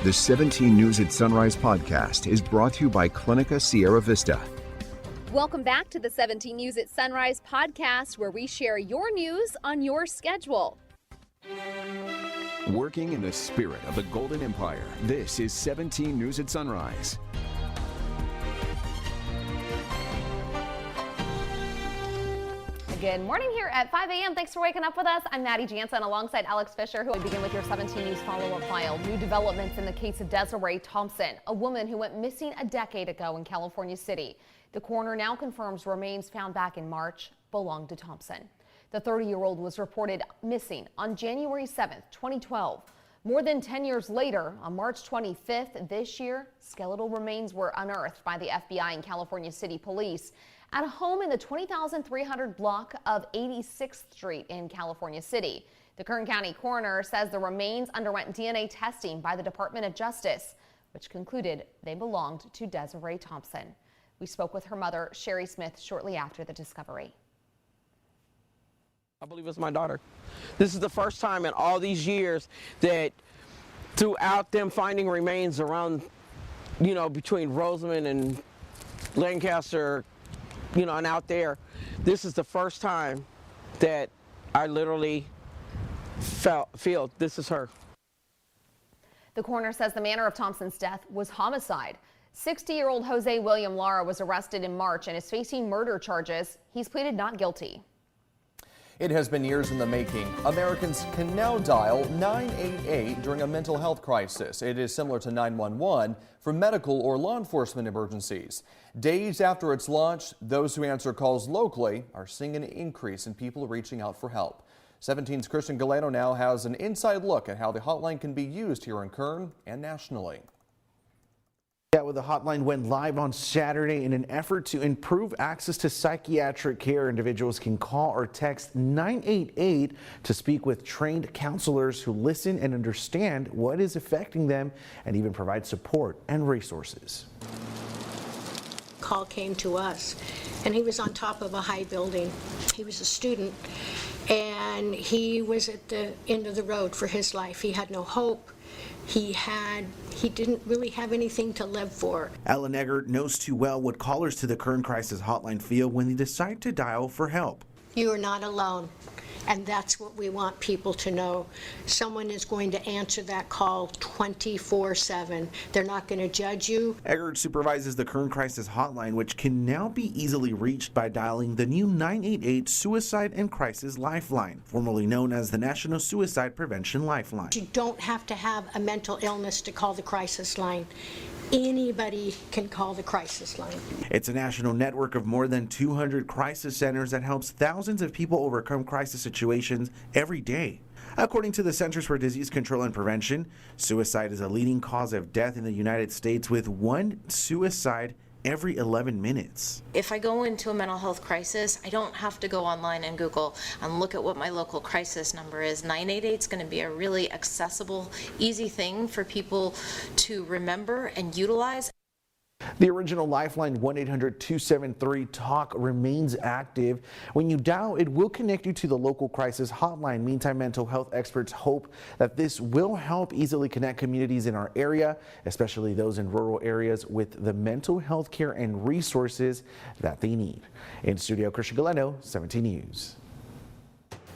The 17 News at Sunrise podcast is brought to you by Clinica Sierra Vista. Welcome back to the 17 News at Sunrise podcast, where we share your news on your schedule. Working in the spirit of the Golden Empire, this is 17 News at Sunrise. Good morning here at 5 a.m. Thanks for waking up with us. I'm Maddie Jansen alongside Alex Fisher, who will begin with your 17 News follow-up file. New developments in the case of Desiree Thompson, a woman who went missing a decade ago in California City. The coroner now confirms remains found back in March belonged to Thompson. The 30-year-old was reported missing on January 7th, 2012. More than 10 years later, on March 25th this year, skeletal remains were unearthed by the FBI and California City Police at a home in the 20,300 block of 86th Street in California City. The Kern County coroner says the remains underwent DNA testing by the Department of Justice, which concluded they belonged to Desiree Thompson. We spoke with her mother, Sherry Smith, shortly after the discovery. I believe it's my daughter. This is the first time in all these years that throughout them finding remains around, between Rosamond and Lancaster, and out there, this is the first time that I literally feel this is her. The coroner says the manner of Thompson's death was homicide. 60-year-old Jose William Lara was arrested in March and is facing murder charges. He's pleaded not guilty. It has been years in the making. Americans can now dial 988 during a mental health crisis. It is similar to 911 for medical or law enforcement emergencies. Days after its launch, those who answer calls locally are seeing an increase in people reaching out for help. 17's Christian Galeno now has an inside look at how the hotline can be used here in Kern and nationally. The hotline went live on Saturday in an effort to improve access to psychiatric care. Individuals can call or text 988 to speak with trained counselors who listen and understand what is affecting them and even provide support and resources. Call came to us and he was on top of a high building. He was a student and he was at the end of the road for his life. He had no hope. He didn't really have anything to live for. Ellen Eggert knows too well what callers to the Kern Crisis Hotline feel when they decide to dial for help. You are not alone, and that's what we want people to know. Someone is going to answer that call 24/7. They're not going to judge you. Eggert supervises the Kern Crisis Hotline, which can now be easily reached by dialing the new 988 Suicide and Crisis Lifeline, formerly known as the National Suicide Prevention Lifeline. You don't have to have a mental illness to call the crisis line. Anybody can call the crisis line. It's a national network of more than 200 crisis centers that helps thousands of people overcome crisis situations every day. According to the Centers for Disease Control and Prevention, suicide is a leading cause of death in the United States, with one suicide every 11 minutes. If I go into a mental health crisis, I don't have to go online and Google and look at what my local crisis number is. 988 is going to be a really accessible, easy thing for people to remember and utilize. The original Lifeline 1-800-273-TALK remains active. When you dial, it will connect you to the local crisis hotline. Meantime, mental health experts hope that this will help easily connect communities in our area, especially those in rural areas, with the mental health care and resources that they need. In studio, Christian Galeno, 17 News.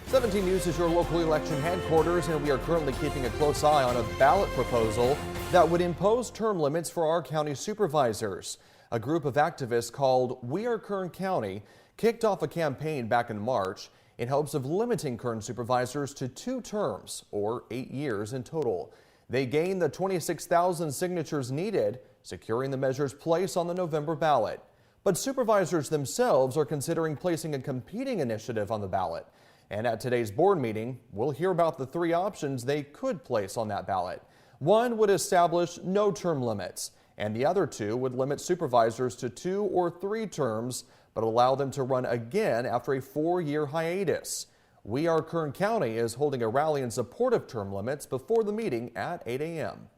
17 News is your local election headquarters, and we are currently keeping a close eye on a ballot proposal that would impose term limits for our county supervisors. A group of activists called We Are Kern County kicked off a campaign back in March in hopes of limiting Kern supervisors to 2 terms, or 8 years in total. They gained the 26,000 signatures needed, securing the measure's place on the November ballot. But supervisors themselves are considering placing a competing initiative on the ballot. And at today's board meeting, we'll hear about the 3 options they could place on that ballot. One would establish no term limits, and the other 2 would limit supervisors to 2 or 3 terms, but allow them to run again after a 4-year hiatus. We Are Kern County is holding a rally in support of term limits before the meeting at 8 a.m.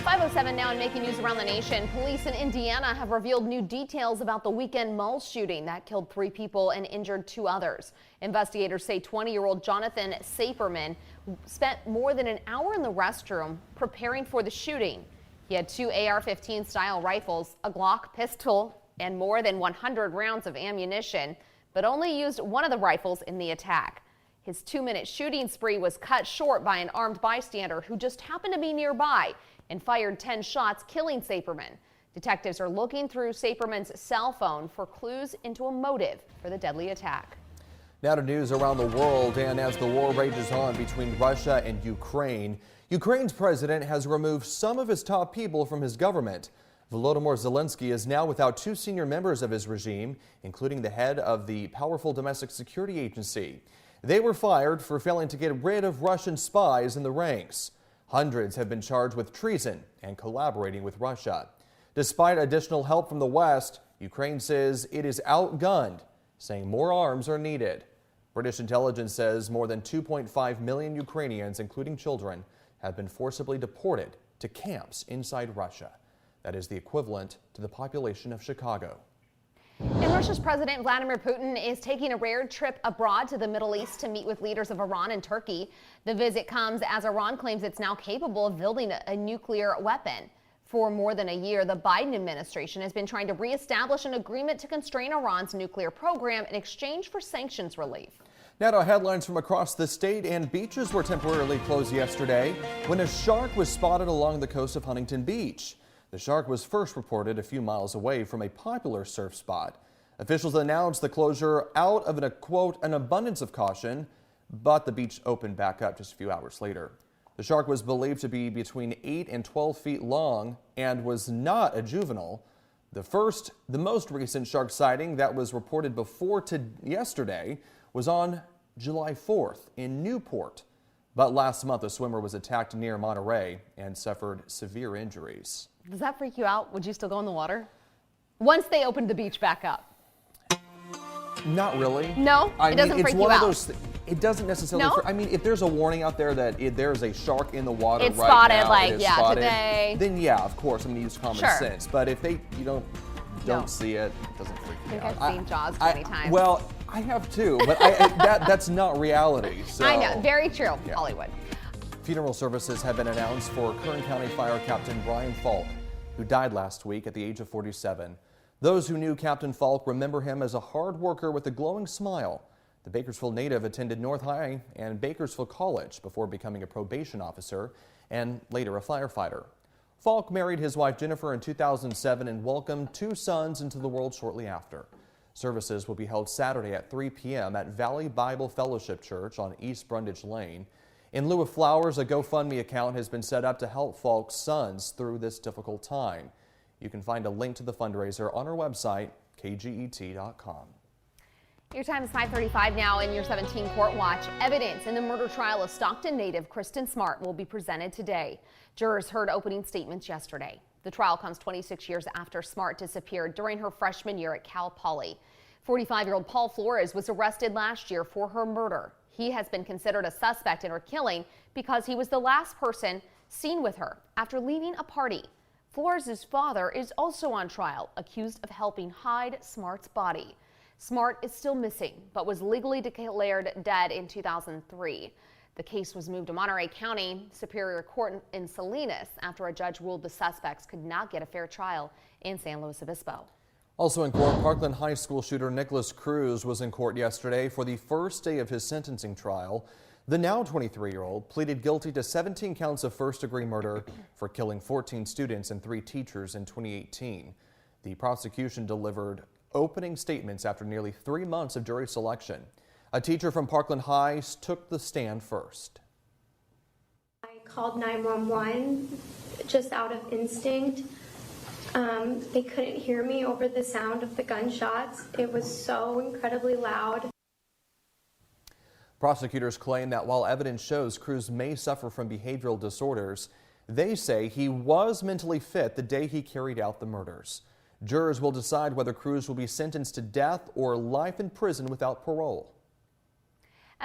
5:07 now, and making news around the nation. Police in Indiana have revealed new details about the weekend mall shooting that killed 3 people and injured 2 others. Investigators say 20-year-old Jonathan Saperman spent more than an hour in the restroom preparing for the shooting. He had 2 AR-15 style rifles, a Glock pistol, and more than 100 rounds of ammunition, but only used one of the rifles in the attack. His 2-minute shooting spree was cut short by an armed bystander who just happened to be nearby and fired 10 shots, killing Saperman. Detectives are looking through Saperman's cell phone for clues into a motive for the deadly attack. Now to news around the world, and as the war rages on between Russia and Ukraine, Ukraine's president has removed some of his top people from his government. Volodymyr Zelensky is now without 2 senior members of his regime, including the head of the powerful domestic security agency. They were fired for failing to get rid of Russian spies in the ranks. Hundreds have been charged with treason and collaborating with Russia. Despite additional help from the West, Ukraine says it is outgunned, saying more arms are needed. British intelligence says more than 2.5 million Ukrainians, including children, have been forcibly deported to camps inside Russia. That is the equivalent to the population of Chicago. And Russia's President Vladimir Putin is taking a rare trip abroad to the Middle East to meet with leaders of Iran and Turkey. The visit comes as Iran claims it's now capable of building a nuclear weapon. For more than a year, the Biden administration has been trying to reestablish an agreement to constrain Iran's nuclear program in exchange for sanctions relief. Now to headlines from across the state, and beaches were temporarily closed yesterday when a shark was spotted along the coast of Huntington Beach. The shark was first reported a few miles away from a popular surf spot. Officials announced the closure out of an abundance of caution, but the beach opened back up just a few hours later. The shark was believed to be between 8 and 12 feet long and was not a juvenile. The most recent shark sighting that was reported before yesterday was on July 4th in Newport. But last month, a swimmer was attacked near Monterey and suffered severe injuries. Does that freak you out? Would you still go in the water? Once they opened the beach back up? Not really. No? It doesn't freak you out? It doesn't necessarily. No? I mean, if there's a warning out there that there's a shark in the water It's right spotted, now, like, it is yeah, spotted, today. then yeah, of course, I'm going to use common Sure. sense. But if you don't No. see it, it doesn't freak I me think out. I've seen Jaws many times. Well, I have too, but that's not reality. So. I know, very true, Yeah. Hollywood. Funeral services have been announced for Kern County Fire Captain Brian Falk, who died last week at the age of 47. Those who knew Captain Falk remember him as a hard worker with a glowing smile. The Bakersfield native attended North High and Bakersfield College before becoming a probation officer and later a firefighter. Falk married his wife Jennifer in 2007 and welcomed 2 sons into the world shortly after. Services will be held Saturday at 3 p.m. at Valley Bible Fellowship Church on East Brundage Lane. In lieu of flowers, a GoFundMe account has been set up to help Falk's sons through this difficult time. You can find a link to the fundraiser on our website, kget.com. Your time is 5:35 now in your 17 Court Watch. Evidence in the murder trial of Stockton native Kristen Smart will be presented today. Jurors heard opening statements yesterday. The trial comes 26 years after Smart disappeared during her freshman year at Cal Poly. 45-year-old Paul Flores was arrested last year for her murder. He has been considered a suspect in her killing because he was the last person seen with her after leaving a party. Flores' father is also on trial, accused of helping hide Smart's body. Smart is still missing, but was legally declared dead in 2003. The case was moved to Monterey County Superior Court in Salinas after a judge ruled the suspects could not get a fair trial in San Luis Obispo. Also in court, Parkland High School shooter Nicholas Cruz was in court yesterday for the first day of his sentencing trial. The now 23-year-old pleaded guilty to 17 counts of first-degree murder for killing 14 students and 3 teachers in 2018. The prosecution delivered opening statements after nearly 3 months of jury selection. A teacher from Parkland High took the stand first. I called 911 just out of instinct. They couldn't hear me over the sound of the gunshots. It was so incredibly loud. Prosecutors claim that while evidence shows Cruz may suffer from behavioral disorders, they say he was mentally fit the day he carried out the murders. Jurors will decide whether Cruz will be sentenced to death or life in prison without parole.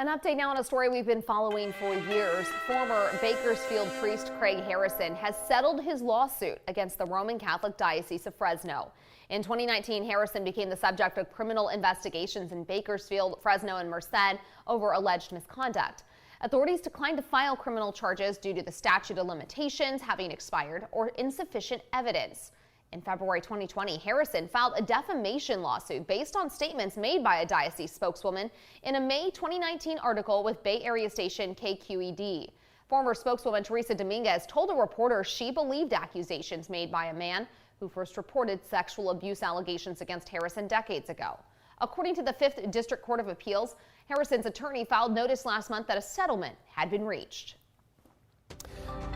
An update now on a story we've been following for years. Former Bakersfield priest Craig Harrison has settled his lawsuit against the Roman Catholic Diocese of Fresno. In 2019, Harrison became the subject of criminal investigations in Bakersfield, Fresno, and Merced over alleged misconduct. Authorities declined to file criminal charges due to the statute of limitations having expired or insufficient evidence. In February 2020, Harrison filed a defamation lawsuit based on statements made by a diocese spokeswoman in a May 2019 article with Bay Area station KQED. Former spokeswoman Teresa Dominguez told a reporter she believed accusations made by a man who first reported sexual abuse allegations against Harrison decades ago. According to the 5th District Court of Appeals, Harrison's attorney filed notice last month that a settlement had been reached.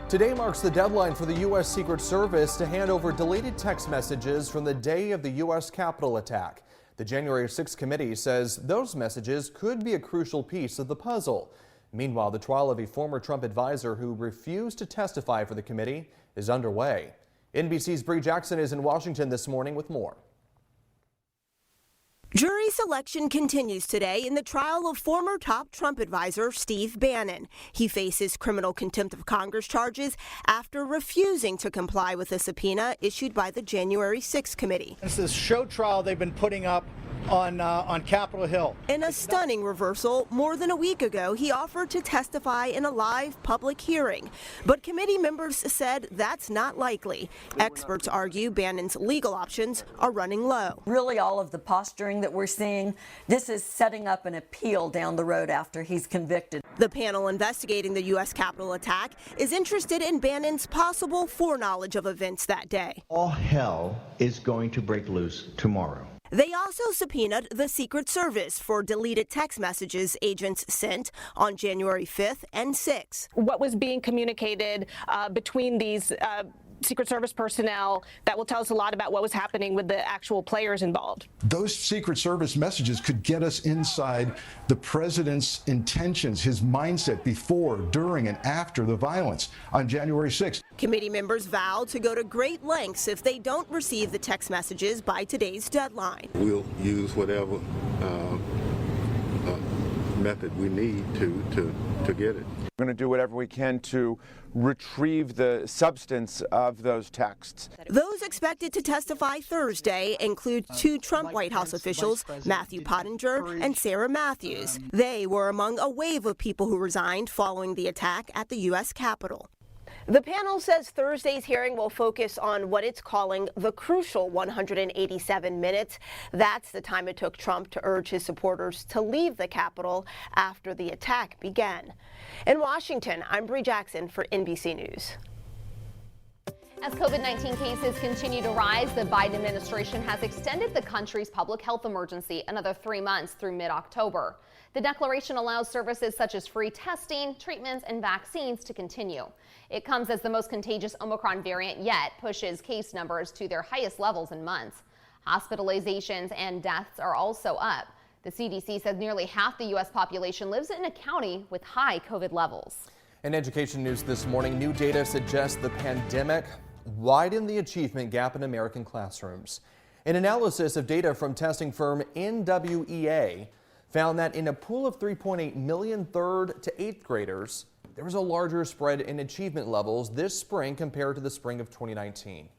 Today marks the deadline for the U.S. Secret Service to hand over deleted text messages from the day of the U.S. Capitol attack. The January 6th committee says those messages could be a crucial piece of the puzzle. Meanwhile, the trial of a former Trump advisor who refused to testify for the committee is underway. NBC's Bree Jackson is in Washington this morning with more. Jury selection continues today in the trial of former top Trump advisor Steve Bannon. He faces criminal contempt of Congress charges after refusing to comply with a subpoena issued by the January 6th committee. It's this show trial they've been putting up on Capitol Hill. In a stunning reversal, more than a week ago, he offered to testify in a live public hearing. But committee members said that's not likely. Experts argue Bannon's legal options are running low. Really, all of the posturing that we're seeing, this is setting up an appeal down the road after he's convicted. The panel investigating the U.S. Capitol attack is interested in Bannon's possible foreknowledge of events that day. All hell is going to break loose tomorrow. They also subpoenaed the Secret Service for deleted text messages agents sent on January 5th and 6th. What was being communicated between these Secret Service personnel that will tell us a lot about what was happening with the actual players involved. Those Secret Service messages could get us inside the president's intentions, his mindset before, during, and after the violence on January 6th. Committee members vow to go to great lengths if they don't receive the text messages by today's deadline. We'll use whatever method we need to get it. We're going to do whatever we can to retrieve the substance of those texts. Those expected to testify Thursday include 2 Trump White House officials, Matthew Pottinger and Sarah Matthews. They were among a wave of people who resigned following the attack at the U.S. Capitol. The panel says Thursday's hearing will focus on what it's calling the crucial 187 minutes. That's the time it took Trump to urge his supporters to leave the Capitol after the attack began. In Washington, I'm Bree Jackson for NBC News. As COVID-19 cases continue to rise, the Biden administration has extended the country's public health emergency another 3 months through mid-October. The declaration allows services such as free testing, treatments, and vaccines to continue. It comes as the most contagious Omicron variant yet pushes case numbers to their highest levels in months. Hospitalizations and deaths are also up. The CDC says nearly half the U.S. population lives in a county with high COVID levels. In education news this morning, new data suggests the pandemic widened the achievement gap in American classrooms. An analysis of data from testing firm NWEA found that in a pool of 3.8 million 3rd to 8th graders, there was a larger spread in achievement levels this spring compared to the spring of 2019.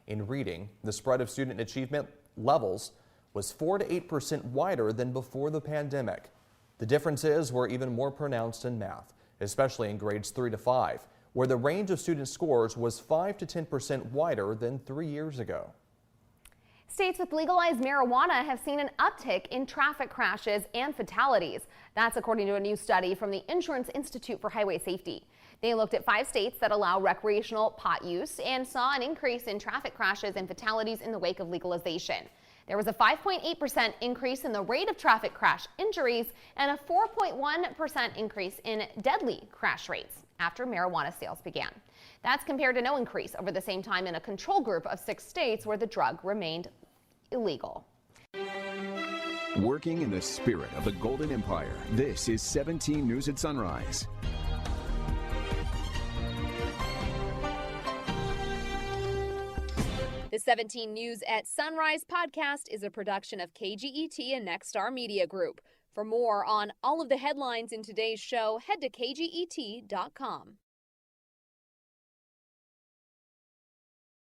In reading, the spread of student achievement levels was 4 to 8% wider than before the pandemic. The differences were even more pronounced in math, especially in grades 3 to 5, where the range of student scores was 5 to 10% wider than 3 years ago. States with legalized marijuana have seen an uptick in traffic crashes and fatalities. That's according to a new study from the Insurance Institute for Highway Safety. They looked at 5 states that allow recreational pot use and saw an increase in traffic crashes and fatalities in the wake of legalization. There was a 5.8% increase in the rate of traffic crash injuries and a 4.1% increase in deadly crash rates after marijuana sales began. That's compared to no increase over the same time in a control group of 6 states where the drug remained illegal. Working in the spirit of the Golden Empire, this is 17 News at Sunrise. The 17 News at Sunrise podcast is a production of KGET and Nexstar Media Group. For more on all of the headlines in today's show, head to kget.com.